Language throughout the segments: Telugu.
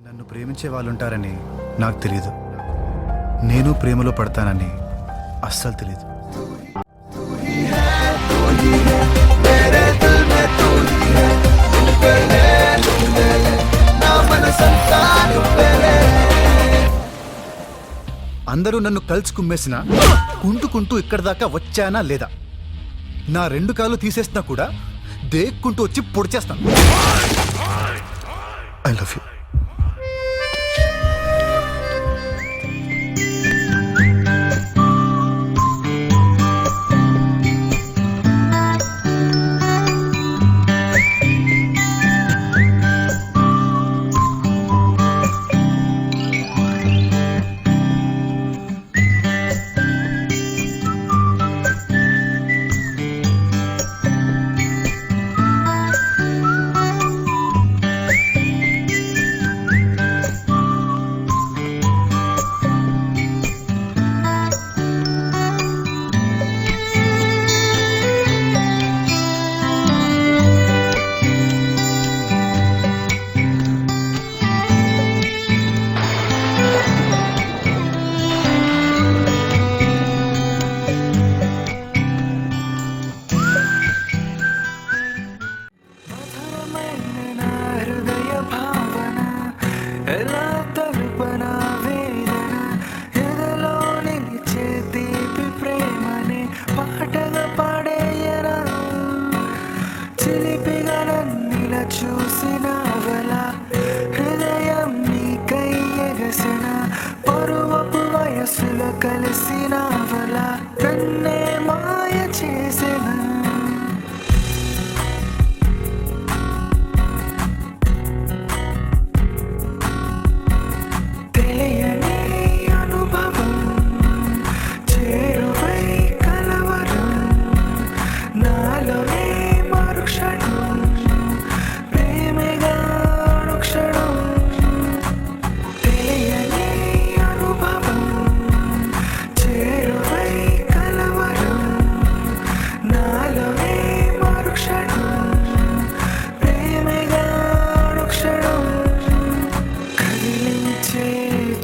నన్ను ప్రేమించే వాళ్ళుంటారని నాకు తెలియదు. నేను ప్రేమలో పడతానని అస్సలు తెలియదు. అందరూ నన్ను కలిసి కుమ్మేసినా కుంటుకుంటూ ఇక్కడి దాకా వచ్చానా లేదా? నా రెండు కాళ్ళు తీసేసినా కూడా దేక్కుంటూ వచ్చి పొడిచేస్తాను. I love you. చూసినవలా హృదయం నీకై ఎగసిన పరువపు వయసులో కలిసినవలా నన్నే మాయ చేసిన తెలియని అనుభవం చేరువై కలవరం నాలోనే మరుక్షణం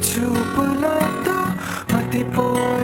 చూపులతో మతిపోయి